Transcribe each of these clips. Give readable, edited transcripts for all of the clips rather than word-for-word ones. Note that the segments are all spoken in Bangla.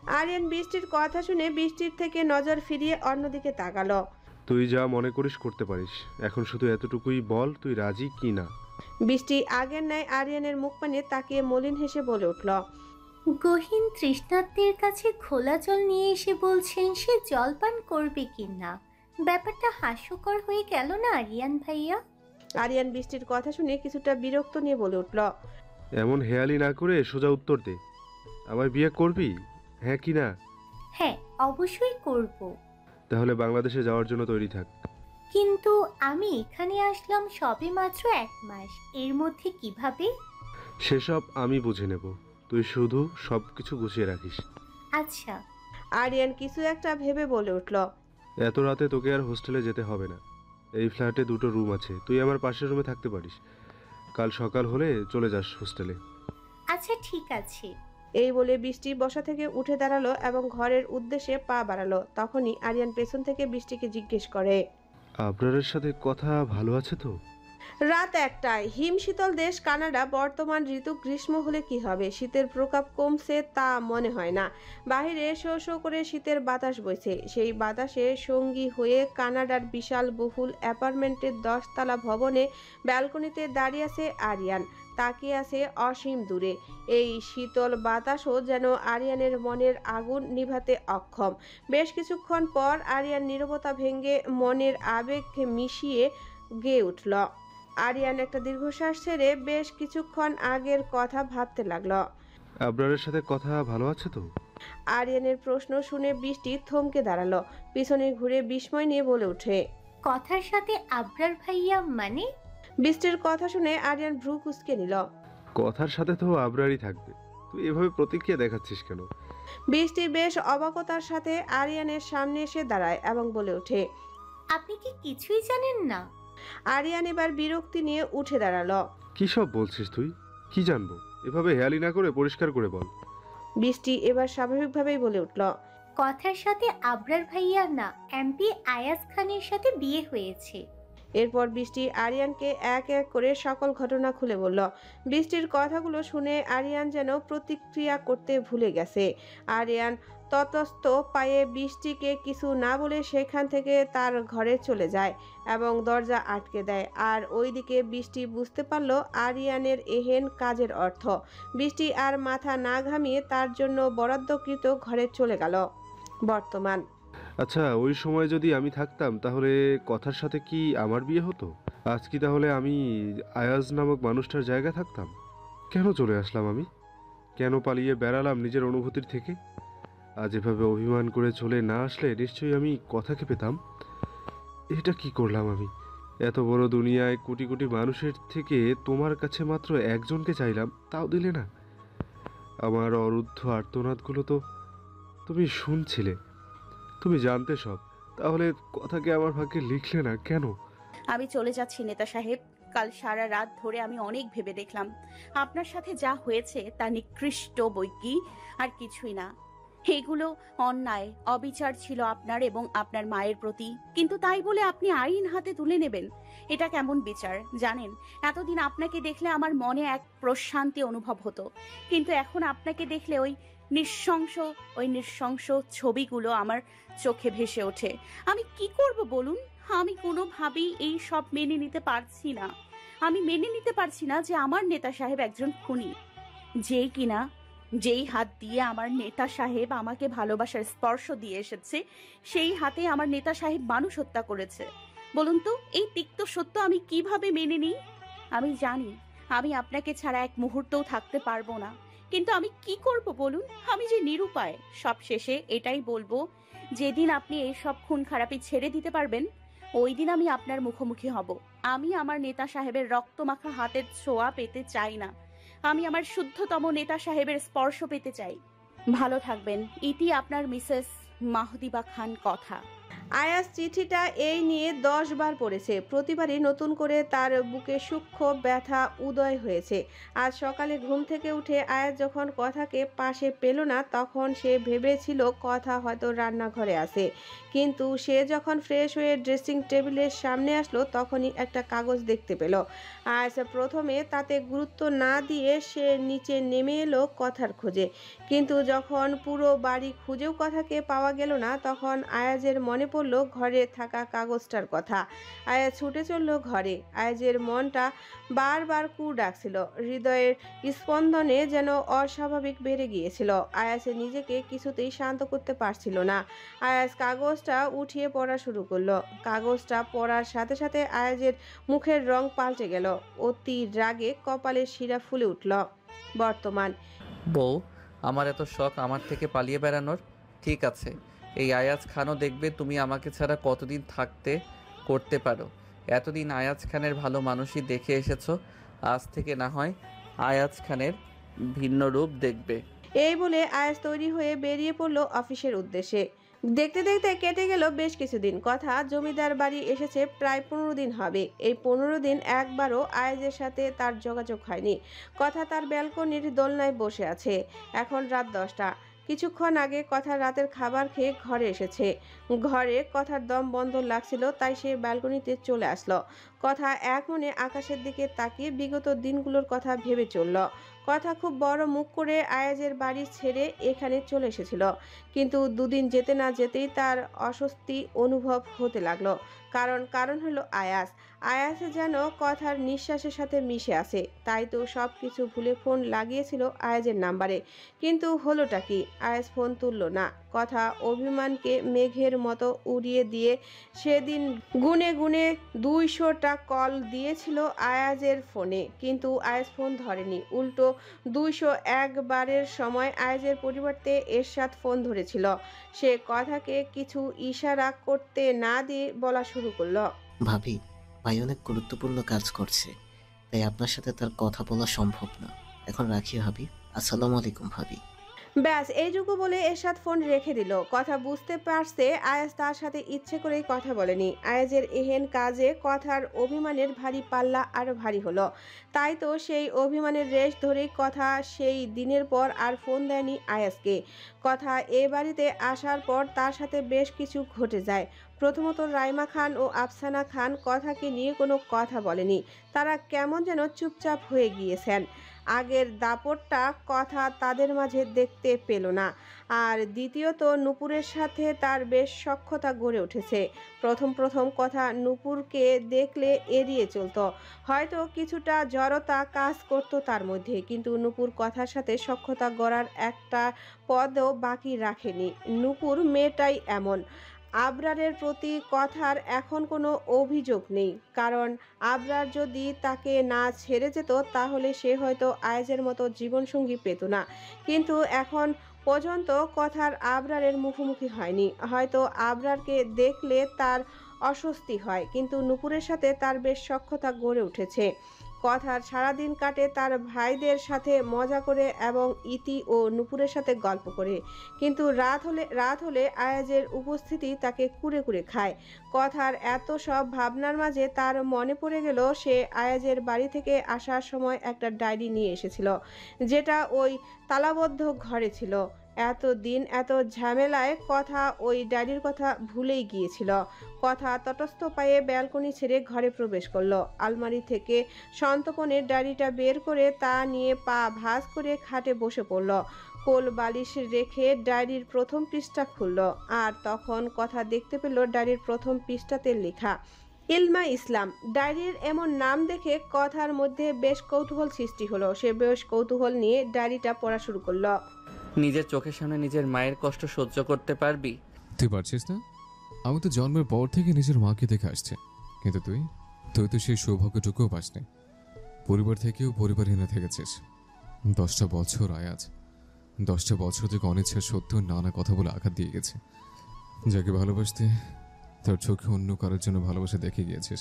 আরিয়ান বৃষ্টির কথা শুনে বৃষ্টির থেকে নজর ফিরিয়ে অন্যদিকে তাকালো। তুই যা মনে করিস করতে পারিস, এখন শুধু এতটুকুই বল তুই রাজি কি না। বৃষ্টি আগের ন্যায় আরিয়ানের মুখ পানে তাকিয়ে মলিন হেসে বলে উঠল, গহীন তৃষ্ণার্তের কাছে খোলা জল নিয়ে এসে বলছেন সে জল পান করবে কিনা। ব্যাপারটা হাস্যকর হয়ে গেল না আরিয়ান ভাইয়া? আরিয়ান বৃষ্টির কথা শুনে কিছুটা বিরক্ত নিয়ে বলে উঠল, এমন হেয়ালি না করে সোজা উত্তর দে, আমায় বিয়ে করবি, হ্যাঁ কি না? হ্যাঁ, অবশ্যই করব। তাহলে বাংলাদেশে যাওয়ার জন্য তৈরি থাক। কিন্তু আমি এখানে আসলাম সবে মাত্র 1 মাস, এর মধ্যে কিভাবে? সেসব আমি বুঝে নেব, তুই শুধু সব কিছু গুছিয়ে রাখিস। আচ্ছা। আরিয়ান কিছু একটা ভেবে বলে উঠল, এত রাতে তোকে আর হোস্টেলে যেতে হবে না, এই ফ্ল্যাটে 2টো রুম আছে, তুই আমার পাশের রুমে থাকতে পারিস। কাল সকাল হলে চলে যাস হোস্টেলে। আচ্ছা ঠিক আছে। এই বলে বৃষ্টি বসা থেকে উঠে দাঁড়ালো এবং ঘরের উদ্দেশ্যে পা বাড়ালো। তখনই আরিয়ান পেছন থেকে বৃষ্টিকে জিজ্ঞেস করে, আপনাদের সাথে কথা ভালো আছে তো? রাত 1টায়, হিমশীতল দেশ কানাডা। বর্তমান ঋতু গ্রীষ্ম হলে কি হবে, শীতের প্রকোপ কমছে তা মনে হয় না। বাহিরে শো শো করে শীতের বাতাস বইছে। সেই বাতাসে সঙ্গী হয়ে কানাডার বিশাল বহুল অ্যাপার্টমেন্টের 10তলা ভবনে ব্যালকনিতে দাঁড়িয়ে আছে আরিয়ান। তাকিয়ে আছে অসীম দূরে। এই শীতল বাতাসও যেন আরিয়ানের মনের আগুন নিভাতে অক্ষম। বেশ কিছুক্ষণ পর আরিয়ান নীরবতা ভেঙে মনের আবেগ মিশিয়ে গেয়ে উঠল। আরিয়ান একটা দীর্ঘশ্বাস ছেড়ে বেশ কিছুক্ষণ আগের কথা ভাবতে লাগলো। আপনাদের সাথে কথা ভালো আছে তো? আরিয়ানের প্রশ্ন শুনে বৃষ্টি থমকে দাঁড়ালো। পিছনে ঘুরে বিস্ময় নিয়ে বলে ওঠে, কথার সাথে আবরার ভাইয়া মানে? বৃষ্টির কথা শুনে আরিয়ান ভ্রু কুঁচকে নিল। কথার সাথে তো আবরারই থাকবে, তুই এভাবে প্রতিক্রিয়া দেখাচ্ছিস কেন? বৃষ্টি বেশ অবাকতার সাথে আরিয়ানের সামনে এসে দাঁড়ায় এবং বলে ওঠে, আপনি কি কিছুই জানেন না? আরিয়ান এবার বিরক্তি নিয়ে উঠে দাঁড়ালো। কি সব বলছিস তুই? কি জানবো? এভাবে হেয়ালি না করে পরিষ্কার করে বল। বৃষ্টি এবার স্বাভাবিকভাবেই বলে উঠল, কথার সাথে আবরার ভাইয়া না, এমপি আয়াজ খানের সাথে বিয়ে হয়েছে। এরপর বৃষ্টি আরিয়ানকে এক এক করে সকল ঘটনা খুলে বলল। বৃষ্টির কথাগুলো শুনে আরিয়ান যেন প্রতিক্রিয়া করতে ভুলে গেছে। আরিয়ান ততস্থ পায়ে বৃষ্টিকে কিছু না বলে সেখান থেকে তার ঘরে চলে যায় এবং দরজা আটকে দেয়। আর ওইদিকে বৃষ্টি বুঝতে পারল আরিয়ানের এহেন কাজের অর্থ। বৃষ্টি আর মাথা না ঘামিয়ে তার জন্য বরাদ্দকৃত ঘরে চলে গেল। বর্তমান। আচ্ছা, ওই সময় যদি আমি থাকতাম তাহলে কথার সাথে কি আমার বিয়ে হতো? আজ কি তাহলে আমি আয়াজ নামক মানুষটার জায়গা থাকতাম? কেন চলে আসলাম আমি? কেন পালিয়ে বেড়ালাম নিজের অনুভূতির থেকে? আজ এভাবে অভিমান করে চলে না আসলে নিশ্চয়ই আমি কথাকে পেতাম। এটা কি করলাম আমি? এত বড় দুনিয়ায় কোটি কোটি মানুষের থেকে তোমার কাছে মাত্র একজনকে চাইলাম, তাও দিলে না। আমার অরুদ্ধ আর্তনাদগুলো তো তুমি শুনছিলে, তুমি জানতে সব, তাহলে কথাকে আমার ভাগ্যে লিখলে না কেন? আমি চলে যাচ্ছি নেতা সাহেব। কাল সারা রাত ধরে আমি অনেক ভেবে দেখলাম আপনার সাথে যা হয়েছে তা নিকৃষ্ট বৈকি আর কিছুই না। এগুলো অন্যায় অবিচার ছিল আপনার এবং আপনার মায়ের প্রতি, কিন্তু তাই বলে আপনি আইন হাতে তুলে নেবেন, এটা কেমন বিচার জানেন? এতদিন আপনাকে দেখলে আমার মনে এক প্রশান্তি অনুভব হতো, কিন্তু এখন আপনাকে দেখলে ওই নৃশংস ছবিগুলো আমার চোখে ভেসে ওঠে। আমি কি করব বলুন? আমি কোনোভাবেই এই সব মেনে নিতে পারছি না। আমি মেনে নিতে পারছি না যে আমার নেতা সাহেব একজন খুনি, যেই হাত দিয়ে আমার নেতা সাহেব আমাকে ভালোবাসার স্পর্শ দিয়ে এসেছে, সেই হাতে আমার নেতা সাহেব মানুষ হত্যা করেছে। বলুন তো, এই তিক্ত সত্য আমি কিভাবে মেনে নিই? আমি জানি আমি আপনাকে ছাড়া এক মুহূর্তও থাকতে পারবো না, কিন্তু আমি কি করব বলুন? আমি যে নিরুপায়। সব শেষে এটাই বলবো, যেদিন আপনি এই সব খুন খারাপি ছেড়ে দিতে পারবেন, ওই দিন আমি আপনার মুখোমুখি হব। আমি আমার নেতা সাহেবের রক্তমাখা হাতের ছোঁয়া পেতে চাই না, আমি আমার শুদ্ধতম নেতা সাহেবের স্পর্শ পেতে চাই। ভালো থাকবেন। ইতি আপনার মিসেস মাহদিবা খান। কথা। আয়াস চিঠিটা এই নিয়ে 10 বার পড়েছে। প্রতিবারই নতুন করে তার বুকে সূক্ষ্ম ব্যথা উদয় হয়েছে। আজ সকালে ঘুম থেকে উঠে আয়াস যখন কথাকে পাশে পেল না, তখন সে ভেবেছিল কথা হয়তো রান্নাঘরে আছে। কিন্তু সে যখন ফ্রেশ হয়ে ড্রেসিং টেবিলের সামনে আসলো, তখনই একটা কাগজ দেখতে পেল। আয়াস প্রথমে তাতে গুরুত্ব না দিয়ে সে নিচে নেমে এলো কথার খোঁজে, কিন্তু যখন পুরো বাড়ি খুঁজেও কথাকে পাওয়া গেল না, তখন আয়াজের মনে পড়ল ঘরে থাকা কাগজটার কথা। আয়াজ ছুটে চলল ঘরে। আয়াজের মনটা বারবার কু ডাকছিল, হৃদয়ের স্পন্দনে যেন অস্বাভাবিক বেড়ে গিয়েছিল। আয়াজ নিজেকে কিছুতেই শান্ত করতে পারছিল না। আয়াজ কাগজটা উঠিয়ে পড়া শুরু করলো। কাগজটা পড়ার সাথে সাথে আয়াজের মুখের রং পাল্টে গেল। অতি রাগে কপালের শিরা ফুলে উঠল। বর্তমান। বউ, আমার এত শখ আমার থেকে পালিয়ে বেড়ানোর। ঠিক আছে, এই আয়াজ খানও দেখবে তুমি আমাকে ছাড়া কতদিন থাকতে করতে পারো। এতদিন আয়াজ খানের ভালো মানুষই দেখে এসেছো, আজ থেকে না হয় আয়াজ খানের ভিন্ন রূপ দেখবে। এই বলে আয়াজ তৈরি হয়ে বেরিয়ে পড়ল অফিসের উদ্দেশ্যে। দেখতে দেখতে কেটে গেল বেশ কিছুদিন। কথা, জমিদার বাড়ি এসেছে প্রায় 15 দিন হবে। এই 15 দিন একবারও আয়াজের সাথে তার যোগাযোগ হয়নি। কথা তার ব্যালকনির দোলনায় বসে আছে। এখন রাত 10টা। কিছুক্ষণ আগে কথা রাতের খাবার খেয়ে ঘরে এসেছে। ঘরে কথার দম বন্ধ লাগছিল, তাই সে ব্যালকনিতে চলে আসলো। কথা এক মনে আকাশের দিকে তাকিয়ে বিগত দিনগুলোর কথা ভেবে চলল। কথা খুব বড় মুখ করে আয়াজের বাড়ি ছেড়ে এখানে চলে এসেছিল, কিন্তু দুদিন যেতে না যেতেই তার অস্বস্তি অনুভব হতে লাগলো। কারণ হলো আয়াজ। আয়াজ যেন কথার নিঃশ্বাসের সাথে মিশে আছে। তাই তো সব কিছু ভুলে ফোন লাগিয়েছিল আয়াজের নাম্বারে। কিন্তু হলোটা কি? আয়াজ ফোন তুলল না। কথা অভিমানকে মেঘের মতো উড়িয়ে দিয়ে সেদিন গুনে গুনে 200টা কল দিয়েছিল আয়াজের ফোনে, কিন্তু আয়াজ ফোন ধরেনি। উল্টো 201 বারের সময় আয়াজের পরিবর্তে এরশাদ ফোন ধরেছিল। সে কথাকে কিছু ইশারা করতে না দিয়ে বলা শুরু করলো। ভাবি, ভাই অনেক গুরুত্বপূর্ণ কাজ করছে, তাই আপনার সাথে তার কথা বলা সম্ভব না। এখন রাখি ভাবি। আসসালামু আলাইকুম ভাবি। ব্যাস এইটুকু বলে এরশাদ ফোন রেখে দিল। কথা বুঝতে পারছে আয়াজ তার সাথে ইচ্ছে করেই কথা বলেনি। আয়াজের এহেন কাজে কথার অভিমানের ভারী পাল্লা আরো ভারী হলো। তাই তো সেই অভিমানের রেশ ধরেই কথা সেই দিনের পর আর ফোন দেয়নি আয়াজকে। কথা এ বাড়িতে আসার পর তার সাথে বেশ কিছু ঘটে যায়। প্রথমত, রাইমা খান ও আফসানা খান কথাকে নিয়ে কোনো কথা বলেনি। তারা কেমন যেন চুপচাপ হয়ে গিয়েছেন। আগের দাপটটা কথা তাদের মাঝে দেখতে পেল না। আর দ্বিতীয়ত, নূপুরের সাথে তার বেশ সখ্যতা গড়ে উঠেছে। প্রথম কথা নূপুরকে দেখলে এড়িয়ে চলতো। হয়তো কিছুটা জড়তা কাজ করতো তার মধ্যে, কিন্তু নূপুর কথার সাথে সখ্যতা গড়ার একটা পদও বাকি রাখেনি। নূপুর মেয়েটাই এমন। আবরারের প্রতি কথার এখন কোনো অভিযোগ নেই, কারণ আবরার যদি তাকে না ছেড়ে যেত তাহলে সে হয়তো আয়াজের মতো জীবনসঙ্গী পেত না। কিন্তু এখন পর্যন্ত কথার আবরারের মুখোমুখি হয়নি। হয়তো আবরারকে দেখলে তার অস্বস্তি হয়, কিন্তু নূপুরের সাথে তার বেশ সখ্যতা গড়ে উঠেছে। কথার সারাদিন কাটে তার ভাইদের সাথে মজা করে এবং ইতি ও নূপুরের সাথে গল্প করে। কিন্তু রাত হলে আয়াজের উপস্থিতি তাকে কুরে কুরে খায়। কথার এত সব ভাবনার মাঝে তার মনে পড়ে গেল সে আয়াজের বাড়ি থেকে আসার সময় একটা ডায়েরি নিয়ে এসেছিল, যেটা ওই তালাবদ্ধ ঘরে ছিল। এতদিন এত ঝামেলায় কথা ওই ডায়েরির কথা ভুলেই গিয়েছিল। কথা তটস্থ পায়ে ব্যালকনি ছেড়ে ঘরে প্রবেশ করলো। আলমারি থেকে সন্তপনের ডায়েরিটা বের করে তা নিয়ে পা ভাঁজ করে খাটে বসে পড়ল। কোল বালিশ রেখে ডায়েরির প্রথম পৃষ্ঠা খুলল। আর তখন কথা দেখতে পেল ডায়েরির প্রথম পৃষ্ঠাতে লেখা ইলমা ইসলাম। ডায়েরির এমন নাম দেখে কথার মধ্যে বেশ কৌতূহল সৃষ্টি হলো। সে বেশ কৌতূহল নিয়ে ডায়েরিটা পড়া শুরু করলো। নিজের চোখের সামনে নিজের মায়ের কষ্ট সহ্য করতে পারবি? তুই পারছিস না? আমি তো জন্মের পর থেকে নিজের মাকে দেখে আসছি, কিন্তু তুই তো সেই সৌভাগ্যটুকুও পাসনি। পরিবার থেকেও পরিবারহীনা থেকেছিস। 10টা বছর আয়াজ, 10টা বছর থেকে অনিচ্ছা সত্ত্বেও নানা কথা বলে আঘাত দিয়ে গেছে। যাকে ভালোবাসতে তার চোখে অন্য কারোর জন্য ভালোবাসা দেখে গিয়েছিস।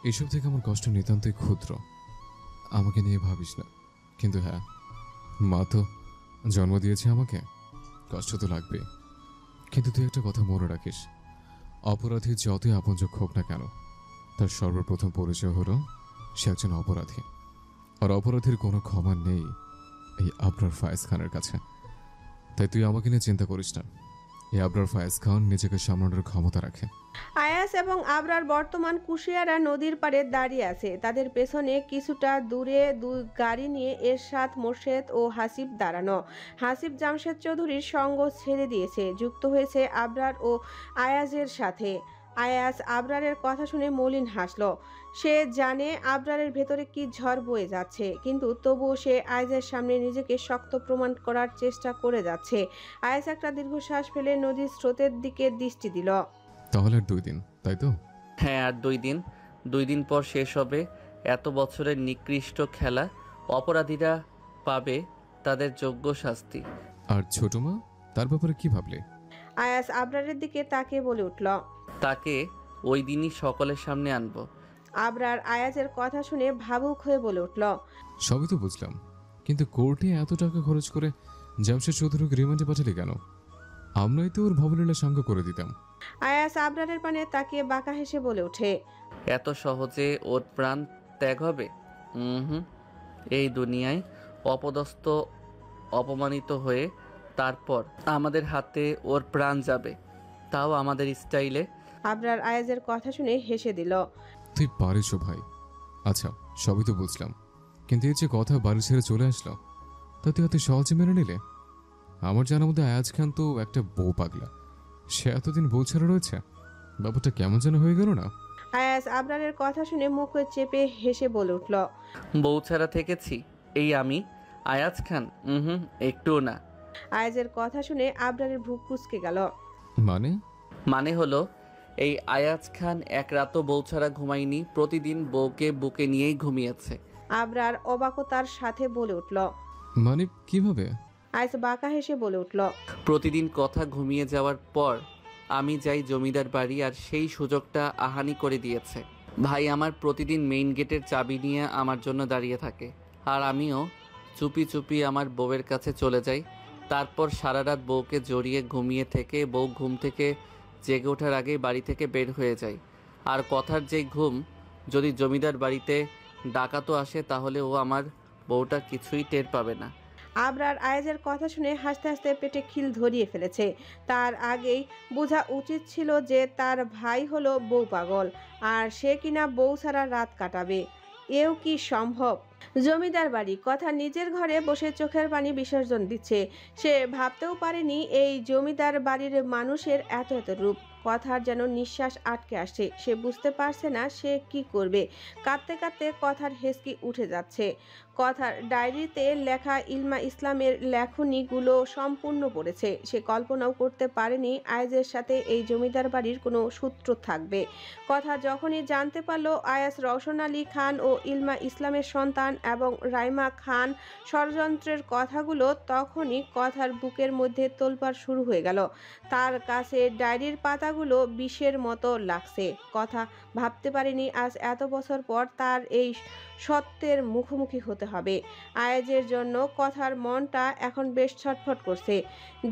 এসব থেকে আমার কষ্ট নিতান্তই ক্ষুদ্র, আমাকে নিয়ে ভাবিস না। কিন্তু হ্যাঁ, মা তো জন্ম দিয়েছে আমাকে, কষ্ট তো লাগবে। কিন্তু তুই একটা কথা মনে রাখিস, অপরাধী যতই আপনজন হোক না কেন, তার সর্বপ্রথম পরিচয় হলো সে একজন অপরাধী। আর অপরাধীর কোনো ক্ষমা নেই এই আবরার ফায়েজ খানের কাছে। তাই তুই আমাকে নিয়ে চিন্তা করিস না। এ আবরার ফায়েজ খান নিজেকে সামলানোর ক্ষমতা রাখে। আয়াস এবং আবরার বর্তমান কুশিয়ারা নদীর পাড়ে দাঁড়িয়ে আছে। তাদের পেছনে কিছুটা দূরে দুই গাড়ি নিয়ে এরশাদ, মোর্শেদ ও হাসিব দাঁড়ানো। হাসিব জামশেদ চৌধুরীর সঙ্গ ছেড়ে দিয়েছে, যুক্ত হয়েছে আবরার ও আয়াজের সাথে। আয়াস আবরারের কথা শুনে মলিন হাসল। সে জানে আবরারের ভেতরে কি ঝড় বয়ে যাচ্ছে, কিন্তু তবুও সে আয়াজের সামনে নিজেকে শক্ত প্রমাণ করার চেষ্টা করে যাচ্ছে। আয়াস একটা দীর্ঘশ্বাস ফেলে নদীর স্রোতের দিকে দৃষ্টি দিল। তাহলে আর 2 দিন, তাই তো? হ্যাঁ, আর 2 দিন। 2 দিন পর শেষ হবে এত বছরের নিকৃষ্ট খেলা। অপরাধীরা পাবে তাদের যোগ্য শাস্তি। আর ছোট মা, তার ব্যাপারে কি ভাবলে? আয়াস আবরারের দিকে তাকিয়ে বলে উঠল। তাকে ওই দিনই সকলের সামনে আনবো। আবরার আয়াজের কথা শুনে ভাবুক হয়ে বলে উঠল। সবই তো বুঝলাম, কিন্তু কোর্টে এত টাকা খরচ করে জামশেদ চৌধুরীকে রিমান্ডে পাঠালি কেন? আমরাই তো ওর ভবলীলা সাঙ্গ করে দিতাম। আয়াস আবরারের পানে তাকিয়ে বাঁকা হেসে বলে ওঠে। এত সহজে ওর প্রাণ ত্যাগ হবে? এই দুনিয়ায় অপদস্থ, অপমানিত হয়ে তারপর আমাদের হাতে ওর প্রাণ যাবে, তাও আমাদের স্টাইলে। আবরার আয়াজের কথা শুনে হেসে দিল। তুই পারিস ও ভাই। আচ্ছা, সবই তো বুঝলাম, কিন্তু এই যে কথা বাড়ি ছেড়ে চলে আসলো, তা তুই এত সহজে মেনে নিলে? আমার জানার মধ্যে আয়াজ খান তো একটা বউ পাগলা। সে এতদিন বউ ছাড়া রয়েছে, ব্যাপারটা কেমন যেন হয়ে গেল না? আয়াস আবরারের কথা শুনে মুখ চেপে হেসে বলে উঠল। বউ ছাড়া থেকেছি এই আমি আয়াজ খান? একটুও না। আয়াজের কথা শুনে আবরারের ভুক কুঁচকে গেল। মানে হলো এই আয়াজ খান এক রাতও বউ ছাড়া ঘুমায়নি, প্রতিদিন বউকে বুকে নিয়েই ঘুমিয়েছে। আবরার অবাকতার সাথে বলে উঠল। মানে কিভাবে? আয়াস বাঁকা হেসে বলে উঠল। প্রতিদিন কথা ঘুমিয়ে যাওয়ার পর আমি যাই জমিদার বাড়ি, আর সেই সুযোগটা আহানি করে দিয়েছে। ভাই আমার প্রতিদিন মেইন গেটের চাবি নিয়ে আমার জন্য দাঁড়িয়ে থাকে, আর আমিও চুপি চুপি আমার বউয়ের কাছে চলে যাই। তারপর সারা রাত বউকে জড়িয়ে ঘুমিয়ে থেকে বউ ঘুম থেকে জেগে ওঠার আগেই বাড়ি থেকে বের হয়ে যায়। আর কথার যে ঘুম, যদি জমিদার বাড়িতে ডাকাতও আসে তাহলে ও আমার বউটা কিছুই টের পাবে না। আবরার আয়াজের কথা শুনে হাসতে হাসতে পেটে খিল ধরিয়ে ফেলেছে। তার আগেই বোঝা উচিত ছিল যে তার ভাই হলো বউ পাগল, আর সে কিনা বউ ছাড়া রাত কাটাবে। এও কি সম্ভব? জমিদার বাড়ি, কথা নিজের ঘরে বসে চোখের পানি বিসর্জন দিচ্ছে। সে ভাবতেও পারেনি এই জমিদার বাড়ির মানুষের এত এত রূপ। কথার যেন নিঃশ্বাস আটকে আসছে। সে বুঝতে পারছে না সে কি করবে। কাঁদতে কাঁদতে কথার হেসকি উঠে যাচ্ছে। কথার ডায়েরিতে লেখা ইলমা ইসলামের লেখনীগুলো সম্পূর্ণ পড়েছে। সে কল্পনাও করতে পারেনি আয়াজের সাথে এই জমিদার বাড়ির কোনো সূত্র থাকবে। কথা যখনই জানতে পারল আয়াজ রওশন আলী খান ও ইলমা ইসলামের সন্তান এবং রাইমা খান ষড়যন্ত্রের কথাগুলো, তখনই কথার বুকের মধ্যে তোলপাড় শুরু হয়ে গেল। তার কাছে ডায়েরির পাতাগুলো বিষের মতো লাগছে। কথা ভাবতে পারেনি আজ এত বছর পর তার এই সত্যের মুখোমুখি হতে হবে। আয়াজের জন্য কথার মনটা এখন বেশ ছটফট করছে।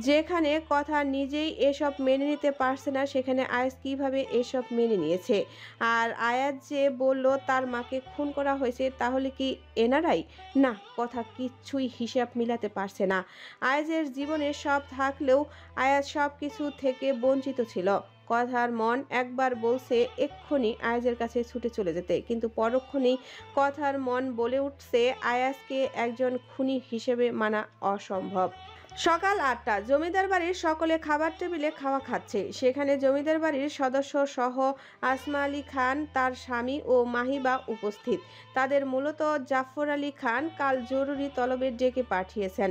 যেখানে কথা নিজেই এসব মেনে নিতে পারছে না, সেখানে আয়াজ কিভাবে এসব মেনে নিয়েছে? আর আয়াজ যে বলল তার মাকে খুন করা হয়েছে, তাহলে কি এনারাই? না, কথা কিচ্ছুই হিসাব মিলাতে পারছে না। আয়াজের জীবনে সব থাকলেও আয়াজ সব কিছু থেকে বঞ্চিত ছিল। কথার মন একবার বলছে এক্ষুনি আয়াজের কাছে ছুটে চলে যেতে, কিন্তু পরক্ষণেই কথার মন বলে উঠছে আয়াজকে একজন খুনি হিসেবে মানা অসম্ভব। সকাল 8টা, জমিদার বাড়ির সকলে খাবার টেবিলে খাওয়া খাচ্ছে। সেখানে জমিদার বাড়ির সদস্য সহ আসমা আলী খান, তার স্বামী ও মাহিবা উপস্থিত। তাদের মূলত জাফর আলী খান কাল জরুরি তলবে ডেকে পাঠিয়েছেন,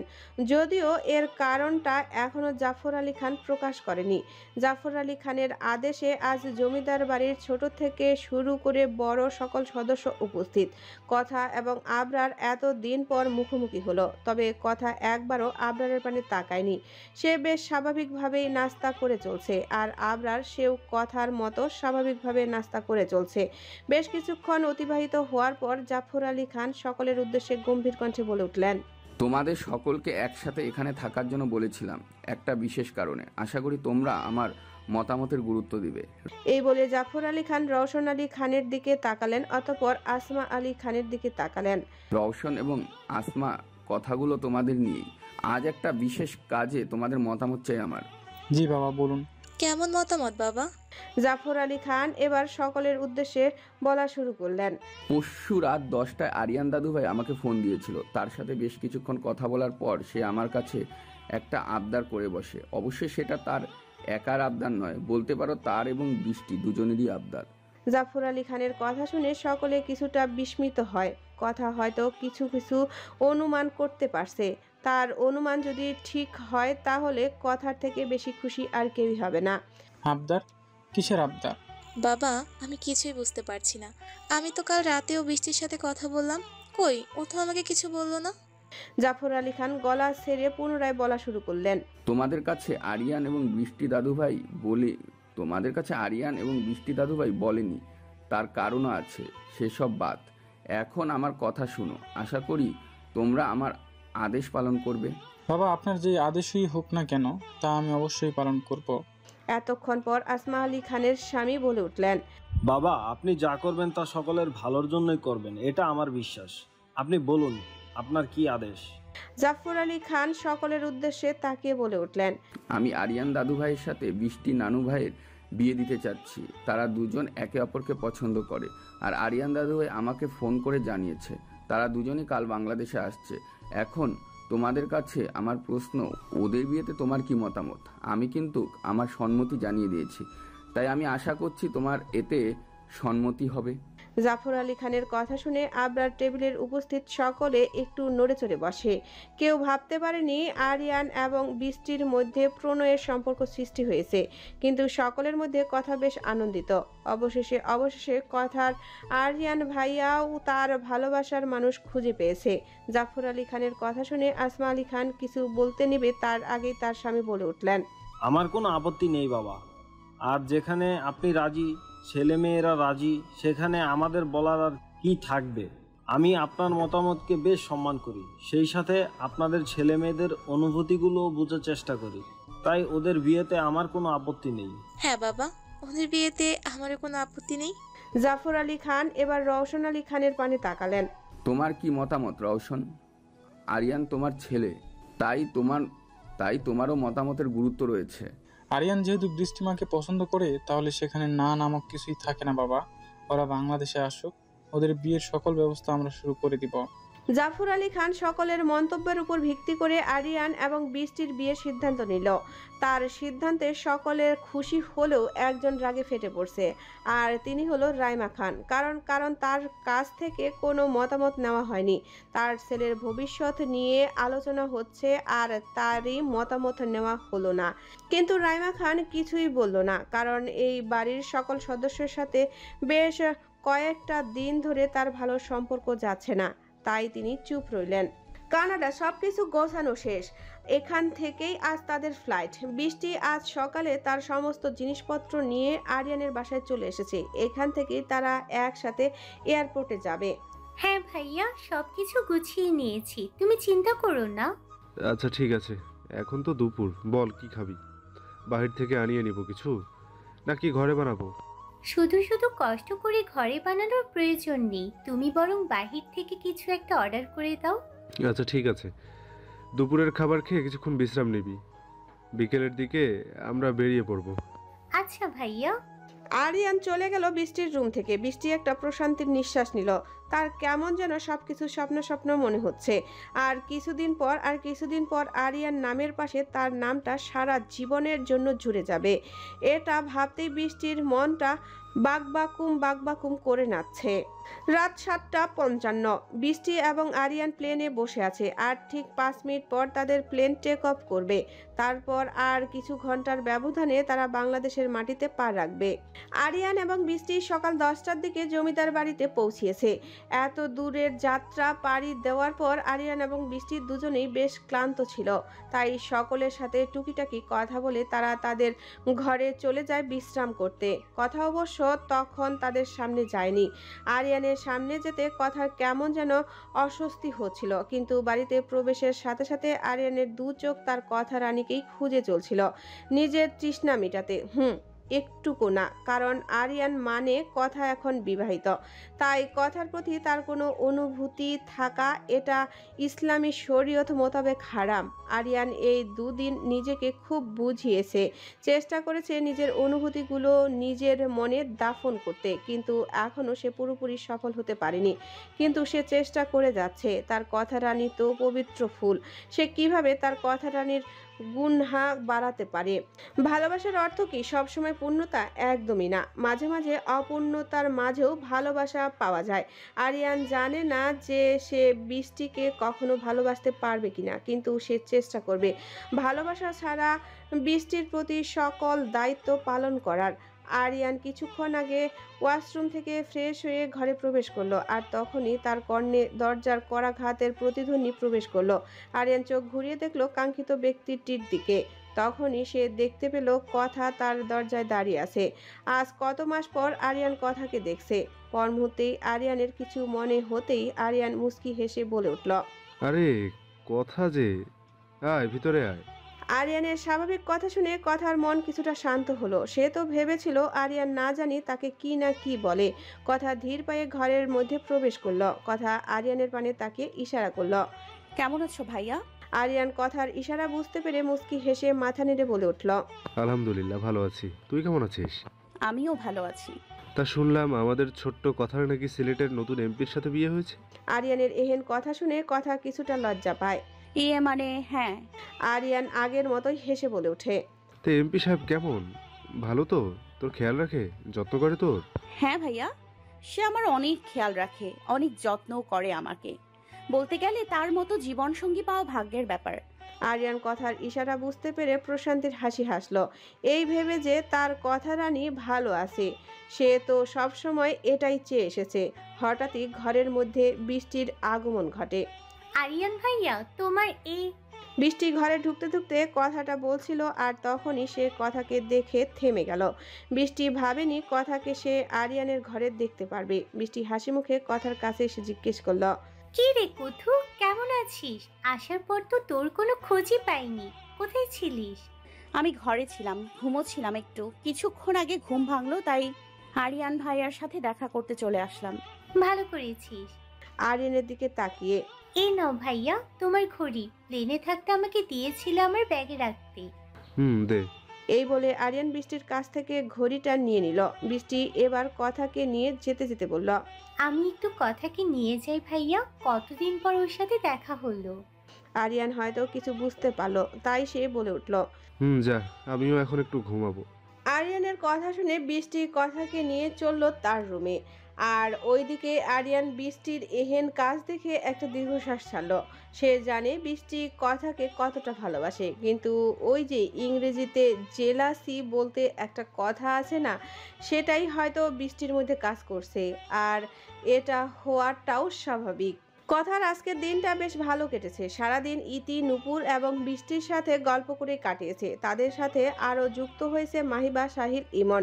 যদিও এর কারণটা এখনও জাফর আলী খান প্রকাশ করেনি। জাফর আলী খানের আদেশে আজ জমিদার বাড়ির ছোট থেকে শুরু করে বড় সকল সদস্য উপস্থিত। কথা এবং আবরার এত দিন পর মুখোমুখি হলো, তবে কথা একবারও আবরারের তাকায়নি। সে বেশ স্বাভাবিকভাবেই নাস্তা করে চলছে, আর আবরার সেও কথার মতো স্বাভাবিকভাবে নাস্তা করে চলছে। বেশ কিছুক্ষণ অতিবাহিত হওয়ার পর জাফর আলী খান সকলের উদ্দেশ্যে গম্ভীর কণ্ঠে বলে উঠলেন, তোমাদের সকলকে একসাথে এখানে থাকার জন্য বলেছিলাম একটা বিশেষ কারণে। আশা করি তোমরা আমার মতামতের গুরুত্ব দিবে। এই বলে জাফর আলী খান রওশন আলী খানের দিকে তাকালেন, অতঃপর আসমা আলী খানের দিকে তাকালেন। রওশন এবং আসমা, কথাগুলো তোমাদের নিয়েই। আজ একটা বিশেষ কাজে তোমাদের মতামত চাই আমার। জি বাবা, বলুন। কেমন মতামত বাবা? জাফর আলী খান এবার সকলের উদ্দেশ্যে বলা শুরু করলেন। পরশু রাত 10টায় আরিয়ান দাদুভাই আমাকে ফোন দিয়েছিল। তার সাথে বেশ কিছুক্ষণ কথা বলার পর সে আমার কাছে একটা আবদার করে বসে। অবশ্যই সেটা তার একার আবদার নয়, বলতে পারো তার এবং বৃষ্টি দুজনেরই আবদার। জাফর আলী খানের কথা শুনে সকলে কিছুটা বিস্মিত হয়। কথা হয়তো কিছু কিছু অনুমান করতে পারছে। তার অনুমান যদি ঠিক হয় তাহলে কথার থেকে বেশি খুশি আর কেউই হবে না। আবদার? কিসের আবদার? বাবা, আমি কিছুই বুঝতে পারছি না। আমি তো কাল রাতেও বৃষ্টির সাথে কথা বললাম, কই ও তো আমাকে কিছু বললো না। জাফর আলী খান গলা ছেড়ে পুনরায় বলা শুরু করলেন। তোমাদের কাছে আরিয়ান এবং বৃষ্টি দাদুভাই বলেনি, তার কারণও আছে। সেসব বাদ, এখন আমার কথা শুনো। আশা করি তোমরা আমার আদেশ পালন করবে। বাবা, আপনার যে আদেশই হোক না কেন তা আমি অবশ্যই পালন করব। এতক্ষণ পর আসমা আলী খানের স্বামী বলে উঠলেন। বাবা, আপনি যা করবেন তা সকলের ভালোর জন্যই করবেন, এটা আমার বিশ্বাস। আপনি বলুন, আপনার কি আদেশ? জাফর আলী খান সকলের উদ্দেশ্যে তাকিয়ে বলে উঠলেন। আমি আরিয়ান দাদু ভাইয়ের সাথে বৃষ্টি নানু ভাইয়ের বিয়ে দিতে চাচ্ছি। তারা দুজন একে অপরকে পছন্দ করে। আর আরিয়ান দাদু ভাই আমাকে ফোন করে জানিয়েছে তারা দুজনই কাল বাংলাদেশে আসছে। এখন তোমাদের কাছে আমার প্রশ্ন, ওদের বিয়েতে তোমার কি মতামত? আমি কিন্তু আমার সম্মতি জানিয়ে দিয়েছি, তাই আমি আশা করছি তোমার এতে সম্মতি হবে। জাফর আলী খানের কথা শুনে আবরার টেবিলের উপস্থিত সকলে একটু নড়েচড়ে বসে। কেউ ভাবতে পারেনি আরিয়ান এবং বৃষ্টির মধ্যে প্রণয়ের সম্পর্ক সৃষ্টি হয়েছে, কিন্তু সকলের মধ্যে কথা বেশ আনন্দিত। অবশেষে কথার আরিয়ান ভাইয়াও তার ভালোবাসার মানুষ খুঁজে পেয়েছে। জাফর আলী খানের কথা শুনে আসমা আলী খান কিছু বলতে নেবে তার আগেই তার স্বামী বলে উঠলেন। আমার কোনো আপত্তি নেই বাবা। আর যেখানে আপনি রাজি, ছেলেমেয়েরা রাজি, সেখানে আমাদের বলার আর কি থাকবে। আমি আপনার মতামতকে বেশ সম্মান করি, সেই সাথে আপনাদের ছেলে মেয়েদের অনুভূতিগুলো বোঝার চেষ্টা করি। তাই ওদের বিয়েতে আমার কোনো আপত্তি নেই। হ্যাঁ বাবা, ওদের বিয়েতে আমারও কোনো আপত্তি নেই। জাফর আলী খান এবার রওশন আলী খানের পানে তাকালেন। তোমার কি মতামত রওশন? আরিয়ান তোমার ছেলে, তাই তোমারও মতামতের গুরুত্ব রয়েছে। আরিয়ান যেহেতু বৃষ্টিমাকে পছন্দ করে, তাহলে সেখানে না নামক কিছুই থাকে না বাবা। ওরা বাংলাদেশে আসুক, ওদের বিয়ের সকল ব্যবস্থা আমরা শুরু করে দিব। জাফর আলী খান সকলের মন্তব্যের উপর ভিত্তি করে আরিয়ান এবং বৃষ্টির বিয়ের সিদ্ধান্ত নিল। তার সিদ্ধান্তে সকলের খুশি হলেও একজন রাগে ফেটে পড়ছে, আর তিনি হলো রাইমা খান। কারণ তার কাছ থেকে কোনো মতামত নেওয়া হয়নি। তার ছেলের ভবিষ্যৎ নিয়ে আলোচনা হচ্ছে আর তারই মতামত নেওয়া হলো না। কিন্তু রাইমা খান কিছুই বলল না, কারণ এই বাড়ির সকল সদস্যের সাথে বেশ কয়েকটা দিন ধরে তার ভালো সম্পর্ক যাচ্ছে না, তাই তিনি চুপ রইলেন। কানাডা সবকিছু গোছানো শেষ। এখান থেকেই আজ তাদের ফ্লাইট। বৃষ্টি আজ সকালে তার সমস্ত জিনিসপত্র নিয়ে আরিয়ানের বাসায় চলে এসেছে। এখান থেকেই তারা একসাথে এয়ারপোর্টে যাবে। হ্যাঁ ভাইয়া, সবকিছু গুছিয়ে নিয়েছি, তুমি চিন্তা করো না। আচ্ছা ঠিক আছে, এখন তো দুপুর, বল কি খাবি? বাহির থেকে আনিয়ে নিব কিছু, নাকি ঘরে বানাবো? শুধু শুধু কষ্ট করে ঘরে বানানোর প্রয়োজন নেই, তুমি বরং বাহির থেকে কিছু একটা অর্ডার করে দাও। আচ্ছা ঠিক আছে, দুপুরের খাবার খেয়ে কিছুক্ষণ বিশ্রাম নিবি, বিকেলের দিকে আমরা বেরিয়ে পড়ব। আচ্ছা ভাইয়া। আরিয়ান চলে গেল বৃষ্টির রুম থেকে। বৃষ্টি একটা প্রশান্তির নিঃশ্বাস নিল। তার কেমন যেন সবকিছু স্বপ্ন মনে হচ্ছে। আর কিছুদিন পর আরিয়ান নামের পাশে তার নামটা সারা জীবনের জন্য জুড়ে যাবে। এটা ভাবতেই বৃষ্টির মনটা বাকবাকুম করে নাচছে। রাত 7:55। বৃষ্টি এবং আরিয়ান প্লেনে বসে আছে। আর ঠিক 5 মিনিট পর তাদের প্লেন টেক অফ করবে। তারপর আর কিছু ঘন্টার ব্যবধানে তারা বাংলাদেশের মাটিতে পা রাখবে। আরিয়ান এবং বৃষ্টি সকাল 10টার দিকে জমিদার বাড়িতে পৌঁছিয়েছে। এত দূরের যাত্রা পাড়ি দেওয়ার পর আরিয়ান এবং বৃষ্টি দুজনেই বেশ ক্লান্ত ছিল। তাই সকলের সাথে টুকিটাকি কথা বলে তারা তাদের ঘরে চলে যায় বিশ্রাম করতে। কথা অবশ্য তখন তাদের সামনে যায়নি। আরিয়ানের সামনে যেতে কথার কেমন যেন অস্বস্তি হচ্ছিল, কিন্তু বাড়িতে প্রবেশের সাথে সাথে আরিয়ানের দু চোখ তার কথা রানীকেই খুঁজে চলছিল নিজের তৃষ্ণা মেটাতে। একটুকু না, কারণ আরিয়ান মানে কথা এখন বিবাহিত, তাই কথার প্রতি তার কোনো অনুভূতি থাকা এটা ইসলামী শরীয়ত মোতাবেক হারাম। আরিয়ান এই দুদিন নিজেকে খুব বুঝিয়েছে, চেষ্টা করেছে নিজের অনুভূতিগুলো নিজের মনে দাফন করতে, কিন্তু এখনও সে পুরোপুরি সফল হতে পারেনি। কিন্তু সে চেষ্টা করে যাচ্ছে। তার কথা রানী তো পবিত্র ফুল, সে কিভাবে তার কথা রানীর গুণহা বাড়াতে পারে? ভালোবাসার অর্থ কি সবসময় পূর্ণতা? একদমই না। মাঝে মাঝে অপূর্ণতার মাঝেও ভালোবাসা পাওয়া যায়। আরিয়ান জানে না যে সে বৃষ্টিকে কখনো ভালোবাসতে পারবে কিনা, কিন্তু সে চেষ্টা করবে ভালোবাসা ছাড়া বৃষ্টির প্রতি সকল দায়িত্ব পালন করার। আরিয়ান কিছুক্ষণ আগে ওয়াশরুম থেকে ফ্রেশ হয়ে ঘরে প্রবেশ করলো, আর তখনই তার কর্ণে দরজার করাঘাতের প্রতিধ্বনি প্রবেশ করলো। আরিয়ান চোখ ঘুরিয়ে দেখলো কাঙ্ক্ষিত ব্যক্তিটির দিকে। তখনই সে দেখতে পেল কথা তার দরজায় দাঁড়িয়ে আছে। আজ কত মাস পর আরিয়ান কথাকে দেখছে। পর মুহূর্তেই আরিয়ানের কিছু মনে হতেই আরিয়ান মুচকি হেসে বলে উঠল, আরে কথা যে, আয় ভিতরে আয়। আরিয়ানের স্বাভাবিক কথা শুনে কথার মন কিছুটা শান্ত হলো। সে তো ভেবেছিল আরিয়ান না জানি তাকে কি না কি বলে। কথা ধীর পায়ে ঘরের মধ্যে প্রবেশ করলো। কথা আরিয়ানের পানে তাকে ইশারা করলো। কেমন আছো ভাইয়া? আরিয়ান কথার ইশারা বুঝতে পেরে মুচকি হেসে মাথা নেড়ে বলে উঠল, আলহামদুলিল্লাহ ভালো আছি, তুই কেমন আছিস? আমিও ভালো আছি। তা শুনলাম আমাদের ছোট্ট কথার নাকি সিলেটের নতুন এমপির সাথে বিয়ে হয়েছে। আরিয়ানের এহেন কথা শুনে কথা কিছুটা লজ্জা পায়। মানে হ্যাঁ। আরিয়ান আগের মতোই হেসে বলে ওঠে, তো এমপি সাহেব কেমন? ভালো তো? তোর খেয়াল রাখে, যত্ন করে তোর? হ্যাঁ ভাইয়া, সে আমার অনেক খেয়াল রাখে, অনেক যত্নও করে আমাকে। বলতে গেলে তার মতো জীবনসঙ্গী পাওয়া ভাগ্যের ব্যাপার। আরিয়ান কথার ইশারা বুঝতে পেরে প্রশান্তির হাসি হাসলো। এই ভেবে যে তার কথা রানী ভালো আছে, সে তো সবসময় এটাই চেয়ে এসেছে। হঠাৎই ঘরের মধ্যে বৃষ্টির আগমন ঘটে। আরিয়ান ভাইয়া, তোমার এই... বৃষ্টি ঘরে ঢুকতে ঢুকতে কথাটা বলছিল, আর তখনই সে কথাকে দেখে থেমে গেল। বৃষ্টি ভাবেনি কথাকে সে আরিয়ানের ঘরে দেখতে পারবে। বৃষ্টি হাসি মুখে কথার কাছে এসে জিজ্ঞেস করলো, কি রে কুথু, কেমন আছিস? আসার পর তো তোর কোনো খোঁজই পাইনি, কোথায় ছিলিস? আমি ঘরে ছিলাম, ঘুমোচ্ছিলাম একটু। কিছুক্ষণ আগে ঘুম ভাঙলো, তাই আরিয়ান ভাইয়ার সাথে দেখা করতে চলে আসলাম। ভালো করেছিস। আরিয়ানের দিকে তাকিয়ে, এই নাও ভাইয়া তোমার ঘড়ি, প্লেনে থাকতে আমাকে দিয়েছিলে আমার ব্যাগে রাখতে। দে। এই বলে আরিয়ান বৃষ্টির কাছ থেকে ঘড়িটা নিয়ে নিল। বৃষ্টি এবার কথাকে নিয়ে যেতে যেতে বলল, আমি একটু কথাকে নিয়ে যাই ভাইয়া, কতদিন পর ওর সাথে দেখা হলো। আরিয়ান হয়তো কিছু বুঝতে পারলো, তাই সে বলে উঠল, যা, আমিও এখন একটু ঘুমাবো। আরিয়ানের কথা শুনে বৃষ্টি কথাকে নিয়ে চলল তার রুমে। আর ওইদিকে আরিয়ান বৃষ্টির এহেন কাজ দেখে একটা দীর্ঘশ্বাস ছাড়ল। সে জানে বৃষ্টি কথাকে কতটা ভালোবাসে, কিন্তু ওই যে ইংরেজিতে জেলাসি বলতে একটা কথা আছে না, সেটাই হয়তো বৃষ্টির মধ্যে কাজ করছে। আর এটা হওয়াটাও স্বাভাবিক। কথার আজকের দিনটা বেশ ভালো কেটেছে। সারাদিন ইতি, নূপুর এবং বৃষ্টির সাথে গল্প করে কাটিয়েছে। তাদের সাথে আরও যুক্ত হয়েছে মাহিবা, সাহিল, ইমন।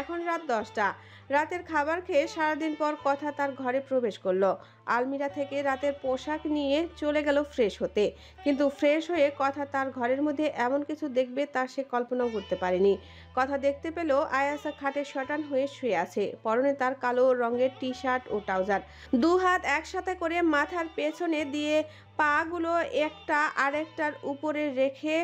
এখন রাত 10টা। রাতের খাবার খেয়ে সারাদিন পর কথা তার ঘরে প্রবেশ করলো। আলমিরা থেকে রাতের পোশাক নিয়ে চলে গেল ফ্রেশ হতে। কিন্তু ফ্রেশ হয়ে কথা তার ঘরের মধ্যে এমন কিছু দেখবে তা সে কল্পনাও করতে পারেনি। কথা দেখতে পেল আয়াসা খাটে শটান হয়ে শুয়ে আছে। পরনে তার কালো রঙের টি শার্ট ও ট্রাউজার। দু হাত একসাথে করে মাথার পেছনে দিয়ে পাগুলো একটা আরেকটার উপরে রেখে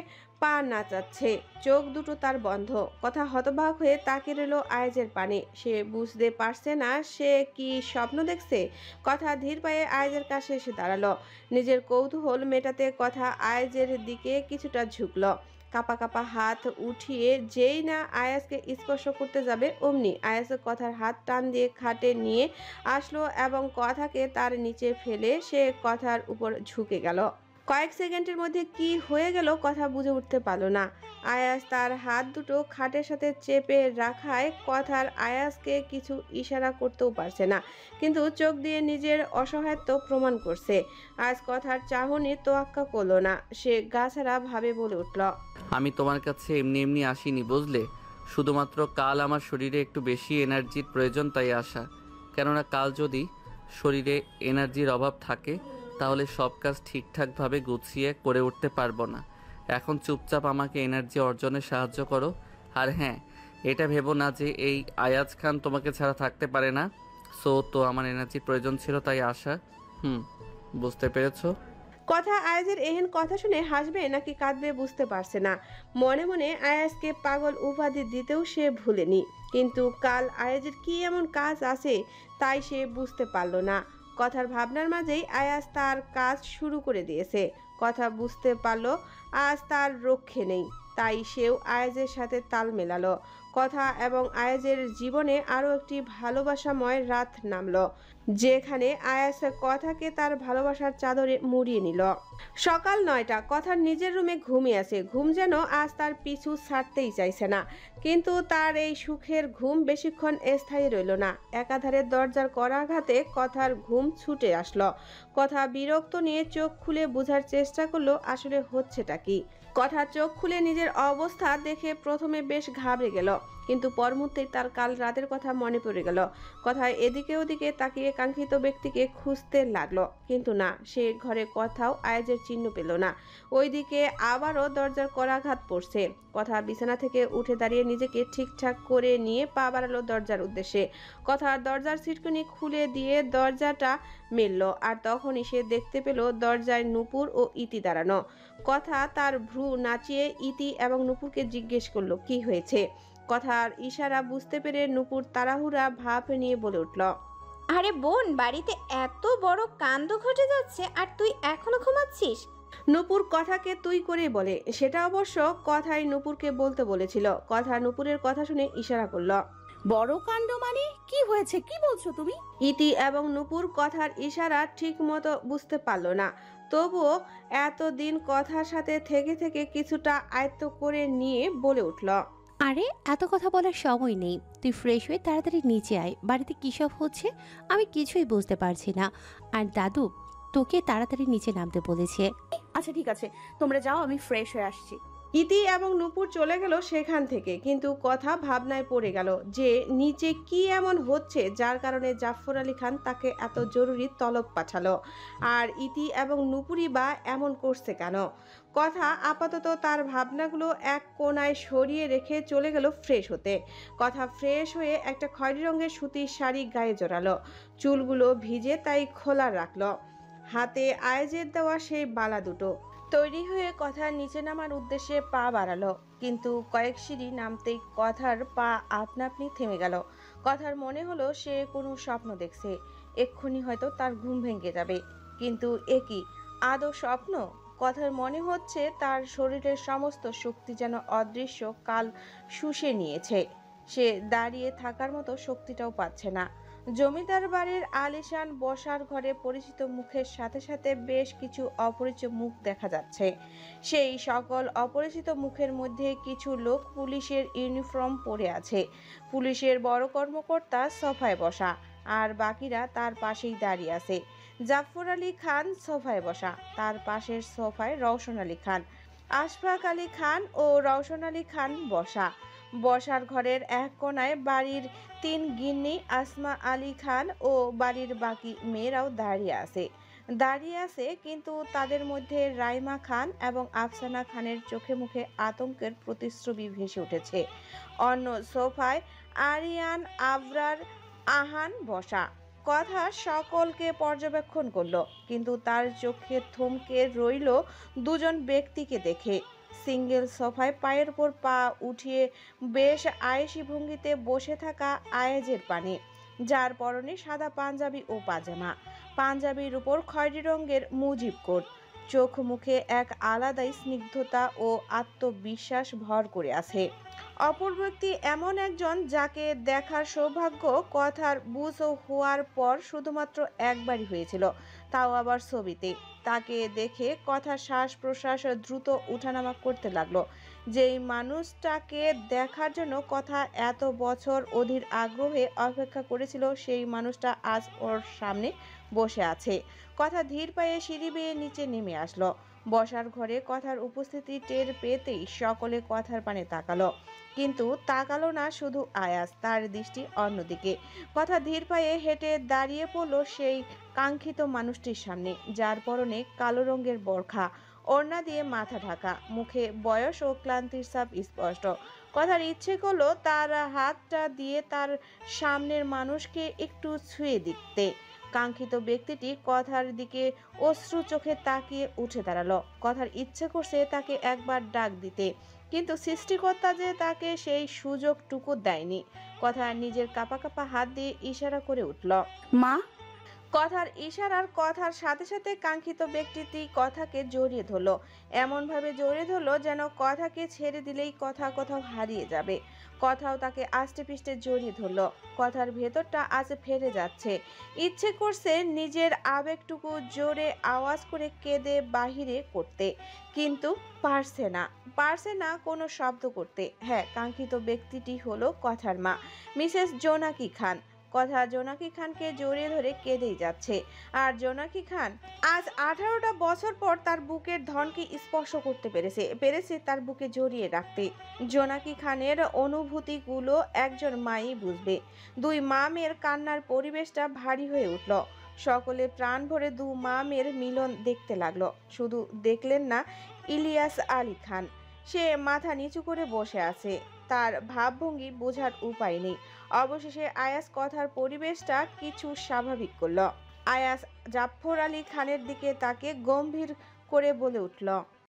পা নাচাচ্ছে। চোখ দুটো তার বন্ধ। কথা হতবাক হয়ে তাকিয়ে রইল আয়েজের পানে। সে বুঝতে পারছে না সে কি স্বপ্ন দেখছে। কথা ধীর পায়ে আয়েজের কাছে এসে দাঁড়ালো। নিজের কৌতূহল মেটাতে কথা আয়েজের দিকে কিছুটা ঝুঁকলো। কাপা কাপা হাত উঠিয়ে যেই না আয়াসকে স্পর্শ করতে যাবে, অমনি আয়াসের কথার হাত টান দিয়ে খাটে নিয়ে আসলো এবং কথাকে তার নিচে ফেলে সে কথার উপর ঝুঁকে গেল। কয়েক সেকেন্ডের মধ্যে কি হয়ে গেল কথা বুঝে উঠতে পারল না। আয়াস তার হাত দুটো খাটের সাথে চেপে রাখায় কথার আয়াসকে কিছু ইশারা করতেও পারছে না, কিন্তু চোখ দিয়ে নিজের অসহায়ত্ব প্রমাণ করছে। আজ কথার চাহনি তোয়াক্কা করলো না। সে গাছাড়া ভাবে বলে উঠল, আমি তোমার কাছে এমনি এমনি আসিনি বুঝলে, শুধুমাত্র কাল আমার শরীরে একটু বেশি এনার্জির প্রয়োজন, তাই আসা। কেননা কাল যদি শরীরে এনার্জির অভাব থাকে তাহলে সব কাজ ঠিকঠাকভাবে গুছিয়ে করে উঠতে পারবো না। এখন চুপচাপ আমাকে এনার্জি অর্জনে সাহায্য করো। আর হ্যাঁ, এটা ভেবো না যে এই আয়াজ খান তোমাকে ছাড়া থাকতে পারে না। সো তো আমার এনার্জির প্রয়োজন ছিল, তাই আসা। বুঝতে পেরেছো? কথা আয়াজের এহেন কথা শুনে হাসবে নাকি কাঁদবে বুঝতে পারছে না। মনে মনে আয়াজকে পাগল উপাধি দিতেও সে ভুলেনি, কিন্তু কাল আয়াজের কি এমন কাজ আছে তাই সে বুঝতে পারল না। কথার ভাবনার মাঝেই আয়াজ তার কাজ শুরু করে দিয়েছে। কথা বুঝতে পারল আজ তার রক্ষে নেই, তাই সেও আয়াজের সাথে তাল মেলালো। কথা এবং আয়াজের জীবনে আরও একটি ভালোবাসাময় রাত নামলো, যেখানে আয়াজ কথাকে তার ভালোবাসার চাদরে মুড়িয়ে নিল। সকাল 9টা, কথার নিজের রুমে ঘুমিয়ে আছে। ঘুম যেন আজ তার পিছু ছাড়তেই চাইছে না, কিন্তু তার এই সুখের ঘুম বেশিক্ষণ স্থায়ী রইল না। একাধারে দরজার করাঘাতে কথার ঘুম ছুটে আসলো। কথা বিরক্ত নিয়ে চোখ খুলে বোঝার চেষ্টা করলো আসলে হচ্ছেটা কি। কথা চোখ খুলে নিজের অবস্থা দেখে প্রথমে বেশ ঘাবড়ে গেল, কিন্তু পর মুহূর্তেই তার কাল রাতের কথা মনে পড়ে গেল। কথা এদিকে ওদিকে তাকিয়ে কাঙ্ক্ষিত ব্যক্তিকে খুঁজতে লাগলো, কিন্তু না, সে ঘরে কোথাও আয়াজের চিহ্ন পেল না। ওইদিকে আবারও দরজার করাঘাত পড়ছে। কথা বিছানা থেকে উঠে দাঁড়িয়ে নিজেকে ঠিকঠাক করে নিয়ে পা বাড়ালো দরজার উদ্দেশ্যে। কথা দরজার ছিটকুনি খুলে দিয়ে দরজাটা মেলল, আর তখনই সে দেখতে পেল দরজায় নূপুর ও ইতি দাঁড়ানো। কথা তার ভ্রু নাচিয়ে ইতি এবং নূপুরকে জিজ্ঞেস করলো কি হয়েছে। কথার ইশারা বুঝতে পেরে নূপুর তাড়াহুড়া ভাব নিয়ে বলে উঠল, আরে বোন, বাড়িতে এত বড় কাণ্ড ঘটে যাচ্ছে আর তুই এখনো ঘুমাচ্ছিস? নূপুর কথাকে তুই করে বলে, সেটা অবশ্য কথাই নূপুরকে বলতে বলেছিল। কথা নূপুরের কথা শুনে ইশারা করলো। বড় কাণ্ড মানে কি হয়েছে, কি বলছো তুমি? ইতি এবং নূপুর কথার ইশারা ঠিক মতো বুঝতে পারল না, তবুও এতদিন কথার সাথে থেকে থেকে কিছুটা আয়ত্ত করে নিয়ে বলে উঠল, আরে এত কথা বলার সময় নেই, তুই ফ্রেশ হয়ে তাড়াতাড়ি নিচে আয়। বাড়িতে কী সব হচ্ছে আমি কিছুই বুঝতে পারছি না, আর দাদু তোকে তাড়াতাড়ি নিচে নামতে বলেছে। আচ্ছা ঠিক আছে, তোমরা যাও, আমি ফ্রেশ হয়ে আসছি। ইতি এবং নূপুর চলে গেল সেখান থেকে, কিন্তু কথা ভাবনায় পড়ে গেল যে নিচে কি এমন হচ্ছে যার কারণে জাফর আলী খান তাকে এত জরুরি তলব পাঠালো, আর ইতি এবং নূপুরই বা এমন করছে কেন। কথা আপাতত তার ভাবনাগুলো এক কোণায় সরিয়ে রেখে চলে গেল ফ্রেশ হতে। কথা ফ্রেশ হয়ে একটা খয়েরি রঙের সুতির শাড়ি গায়ে জড়ালো, চুলগুলো ভিজে তাই খোলা রাখলো। হাতে আয়েজের দেওয়া সেই বালা দুটো তৈরি হয়ে কথার নিচে নামার উদ্দেশ্যে পা বাড়ালো, কিন্তু কয়েক সিঁড়ি নামতেই কথার পা আপনা আপনি থেমে গেল। কথার মনে হলো সে কোনো স্বপ্ন দেখছে, এক্ষুনি হয়তো তার ঘুম ভেঙে যাবে। কিন্তু এ কি আদৌ স্বপ্ন? কথার মনে হচ্ছে তার শরীরের সমস্ত শক্তি যেন অদৃশ্য কাল শুষে নিয়েছে। সে দাঁড়িয়ে থাকার মতো শক্তিটাও পাচ্ছে না। জমিদার বাড়ির আলিশান বসার ঘরে পরিচিত মুখের সাথে সাথে বেশ কিছু অপরিচিত মুখ দেখা যাচ্ছে। সেই সকল অপরিচিত মুখের মধ্যে কিছু লোক পুলিশের ইউনিফর্ম পরে আছে। পুলিশের বড় কর্মকর্তা সোফায় বসা, আর বাকিরা তার পাশেই দাঁড়িয়ে আছে। জাফর আলী খান সোফায় বসা, তার পাশের সোফায় রওশন আলী খান, আশফাক আলী খান ও রওশন আলী খান বসা। বসার ঘরের এক কোণায় বাড়ির 3 গিন্নি আসমা আলী খান ও বাড়ির বাকি মেয়েরাও দাঁড়িয়ে আছে, কিন্তু তাদের মধ্যে রাইমা খান এবং আফসানা খানের চোখে মুখে আতঙ্কের প্রতিচ্ছবি ভেসে উঠেছে। অন্য সোফায় আরিয়ান, আবরার, আহান বসা। কথা সকলকে পর্যবেক্ষণ করলো, কিন্তু তার চোখে থমকে রইল দুজন ব্যক্তিকে দেখে। সিঙ্গেল সোফায় পায়ের উপর পা উঠিয়ে বেশ আয়েশি ভঙ্গিতে বসে থাকা আয়েজের পানে, যার পরনে সাদা পাঞ্জাবি ও পাজামা, পাঞ্জাবির উপর খয়েরি রঙের মুজিব কোট। চোখ মুখে এক আলাদাই স্নিগ্ধতা ও আত্মবিশ্বাস ভর করে আছে। অপর ব্যক্তি এমন একজন যাকে দেখার সৌভাগ্য কথার বুঝ হওয়ার পর শুধুমাত্র একবারই হয়েছিল, তাও আবার ছবিতে। তাকে দেখে কথা শ্বাস প্রশ্বাস দ্রুত উঠানামা করতে লাগলো। যেই মানুষটাকে দেখার জন্য কথা এত বছর অধীর আগ্রহে অপেক্ষা করেছিল, সেই মানুষটা আজ ওর সামনে বসে আছে। কথা ধীর পায়ে সিঁড়ি বেয়ে নিচে নেমে আসলো। বসার ঘরে কথার উপস্থিতি টের পেতেই সকলে কথার পানে তাকালো, কিন্তু তাকালো না শুধু আয়াজ, তার দৃষ্টি অন্যদিকে। কথা ধীর পায়ে হেঁটে দাঁড়িয়ে পড়লো সেই কাঙ্ক্ষিত মানুষটির সামনে, যার পরনে কালো রঙের বোরখা ওড়না দিয়ে মাথা ঢাকা, মুখে বয়স ও ক্লান্তির ছাপ স্পষ্ট। কথার ইচ্ছে করলো তার হাতটা দিয়ে তার সামনের মানুষকে একটু ছুঁয়ে দেখতে। কাঙ্ক্ষিত ব্যক্তিটি কথার দিকে অশ্রু চোখে তাকিয়ে উঠে দাঁড়ালো। কথার ইচ্ছে করছে তাকে একবার ডাক দিতে, কিন্তু সৃষ্টিকর্তা যে তাকে সেই সুযোগটুকু দেয়নি। কথা নিজের কাঁপা কাঁপা হাত দিয়ে ইশারা করে উঠল, মা। কথার ইশারার কথার সাথে সাথে কাঙ্ক্ষিত ব্যক্তিটি কথাকে জড়িয়ে ধরলো, এমনভাবে জড়িয়ে ধরলো যেন কথাকে ছেড়ে দিলেই কথা কোথাও হারিয়ে যাবে। কথাও তাকে আষ্টে পিষ্টে জড়িয়ে ধরলো। কথার ভেতরটা আজ ফেটে যাচ্ছে। ইচ্ছে করছে নিজের আবেগটুকু জোরে আওয়াজ করে কেঁদে বাহিরে করতে, কিন্তু পারছে না কোনো শব্দ করতে। হ্যাঁ, কাঙ্ক্ষিত ব্যক্তিটি হলো কথার মা, মিসেস জোনাকি খান। কথা জোনাকি খানকে জড়িয়ে ধরে কেঁদেই যাচ্ছে। আর জোনাকি খান আজ 18টা বছর পর তার বুকের ধনকে স্পর্শ করতে পেরেছে তার বুকে জড়িয়ে রাখতে। জোনাকি খানের অনুভূতিগুলো একজন মাই বুঝবে। দুই মা মেয়ের কান্নার পরিবেশটা ভারী হয়ে উঠল। সকলে প্রাণ ভরে দু মা মেয়ের মিলন দেখতে লাগলো। শুধু দেখলেন না, ইলিয়াস আলী খান, সে মাথা নিচু করে বসে আছে, তার ভাবভঙ্গি বোঝার উপায় নেই। অবশেষে আয়াস কথার পরিবেশটা কিছু স্বাভাবিক করল। আয়াস জাফর আলী খানের দিকে তাকে গম্ভীর করে বলে উঠল,